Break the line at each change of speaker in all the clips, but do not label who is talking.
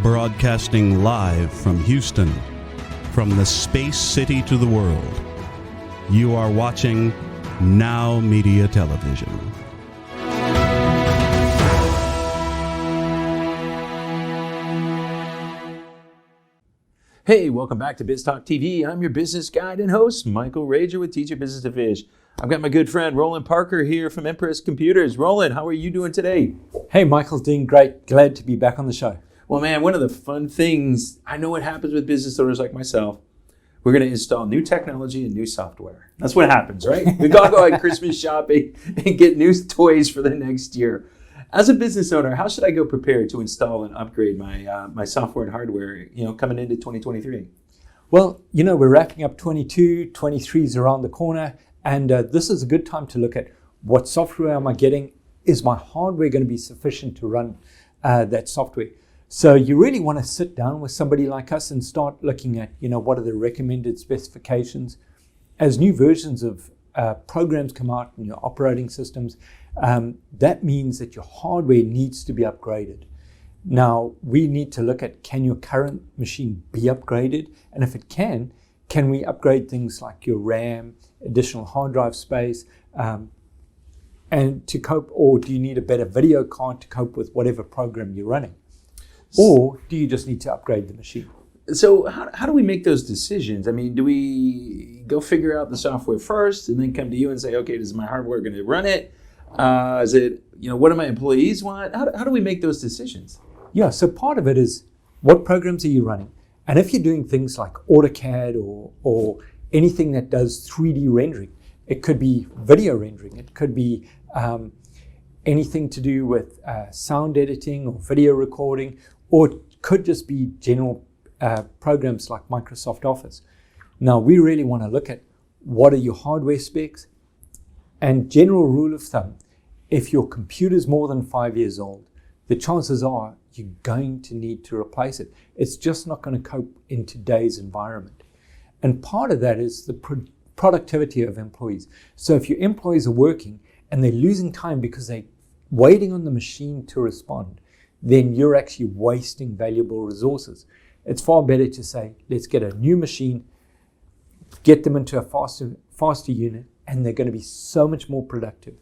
Broadcasting live from Houston, from the space city to the world. You are watching Now Media Television.
Hey, welcome back to Biz Talk TV. I'm your business guide and host, Michael Rager with Teach Your Business to Fish. I've got my good friend Roland Parker here from Empress Computers. Roland, how are you doing today?
Hey, Michael, doing great. Glad to be back on the show.
Well, man, one of the fun things, I know what happens with business owners like myself. We're going to install new technology and new software. That's what happens, right? We got to go out Christmas shopping and get new toys for the next year. As a business owner, how should I go prepared to install and upgrade my software and hardware, coming into 2023?
Well, we're wrapping up 22, 23 is around the corner, and this is a good time to look at what software am I getting? Is my hardware going to be sufficient to run that software? So you really want to sit down with somebody like us and start looking at, what are the recommended specifications. As new versions of programs come out in your operating systems, that means that your hardware needs to be upgraded. Now, we need to look at, can your current machine be upgraded? And if it can we upgrade things like your RAM, additional hard drive space, and to cope, or do you need a better video card to cope with whatever program you're running? Or do you just need to upgrade the machine?
So how do we make those decisions? I mean, do we go figure out the software first and then come to you and say, okay, is my hardware going to run it? Is it, what do my employees want? How do we make those decisions?
Yeah, so part of it is what programs are you running? And if you're doing things like AutoCAD or anything that does 3D rendering, it could be video rendering, it could be anything to do with sound editing or video recording, or it could just be general programs like Microsoft Office. Now, we really want to look at what are your hardware specs, and general rule of thumb, if your computer's more than 5 years old, the chances are you're going to need to replace it. It's just not going to cope in today's environment. And part of that is the productivity of employees. So if your employees are working and they're losing time because they're waiting on the machine to respond, then you're actually wasting valuable resources. It's far better to say, let's get a new machine, get them into a faster unit, and they're going to be so much more productive.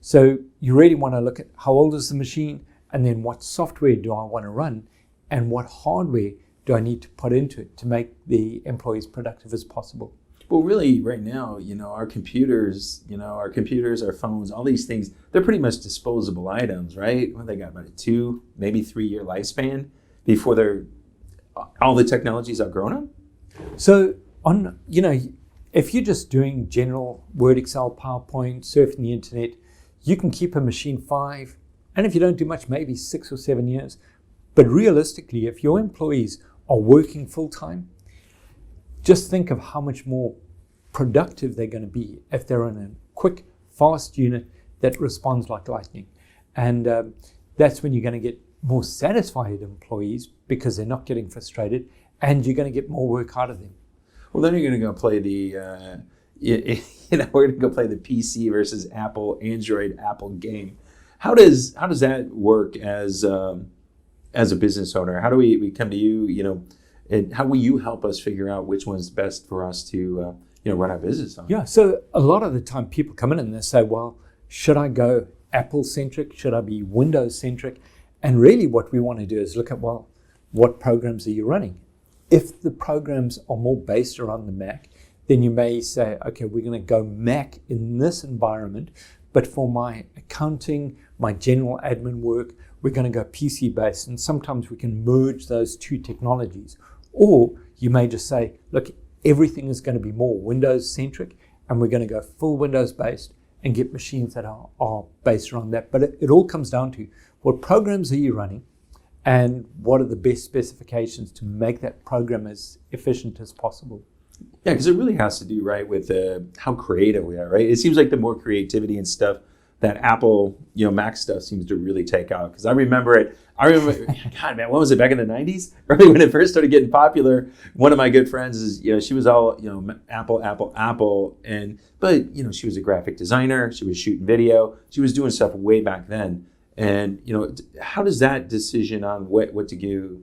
So you really want to look at how old is the machine, and then what software do I want to run, and what hardware do I need to put into it to make the employees productive as possible.
Well, really, right now, our computers, our phones, all these things, they're pretty much disposable items, right? Well, they got about a 2, maybe 3 year lifespan before all the technology's outgrown them. So,
if you're just doing general Word, Excel, PowerPoint, surfing the internet, you can keep a machine 5, and if you don't do much, maybe 6 or 7 years. But realistically, if your employees are working full time, just think of how much more productive they're going to be if they're in a quick, fast unit that responds like lightning. And that's when you're going to get more satisfied employees because they're not getting frustrated, and you're going to get more work out of them.
Well, then you're going to go play we're going to go play the PC versus Android Apple game. How does that work as a business owner? How do we come to you, and how will you help us figure out which one's best for us to, run our business on?
Yeah, so a lot of the time people come in and they say, well, should I go Apple-centric? Should I be Windows-centric? And really what we want to do is look at, well, what programs are you running? If the programs are more based around the Mac, then you may say, okay, we're going to go Mac in this environment, but for my accounting, my general admin work, we're going to go PC-based. And sometimes we can merge those two technologies. Or you may just say, look, everything is going to be more Windows-centric, and we're going to go full Windows-based and get machines that are based around that. But it all comes down to what programs are you running, and what are the best specifications to make that program as efficient as possible.
Yeah, because it really has to do, right, with how creative we are, right? It seems like the more creativity and stuff that Apple, Mac stuff seems to really take out. Because I remember, God, man, what was it, back in the 90s? Early when it first started getting popular, one of my good friends is, she was all, Apple, but she was a graphic designer, she was shooting video, she was doing stuff way back then. And how does that decision on what to give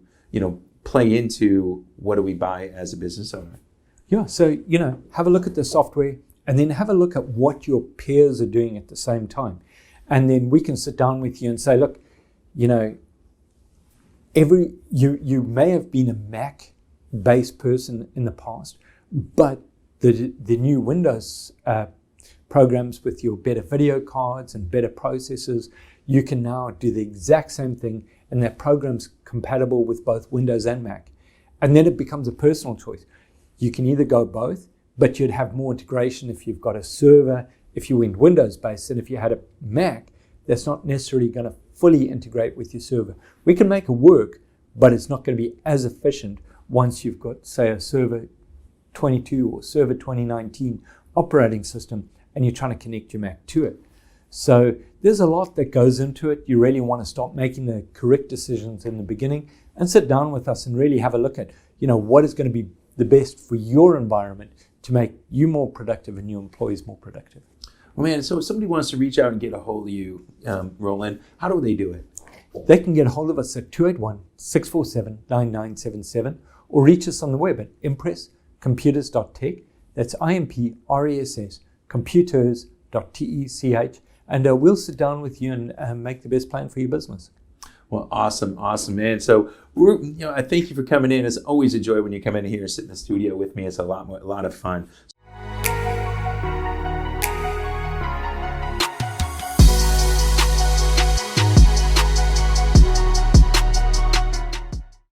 play into what do we buy as a business owner?
Yeah, so have a look at the software, and then have a look at what your peers are doing at the same time, and then we can sit down with you and say, look, you may have been a Mac-based person in the past, but the new Windows programs with your better video cards and better processors, you can now do the exact same thing, and that program's compatible with both Windows and Mac. And then it becomes a personal choice. You can either go both, but you'd have more integration if you've got a server, if you went Windows-based, and if you had a Mac, that's not necessarily going to fully integrate with your server. We can make it work, but it's not going to be as efficient once you've got, say, a Server 22 or Server 2019 operating system, and you're trying to connect your Mac to it. So there's a lot that goes into it. You really want to start making the correct decisions in the beginning and sit down with us and really have a look at, what is going to be the best for your environment to make you more productive and your employees more productive.
Well, man, so if somebody wants to reach out and get a hold of you, Roland, how do they do it?
They can get a hold of us at 281-647-9977 or reach us on the web at impresscomputers.tech. That's IMPRESS, computers.tech. And we'll sit down with you and make the best plan for your business.
Well, awesome, man. So I thank you for coming in. It's always a joy when you come in here and sit in the studio with me. It's a lot of fun.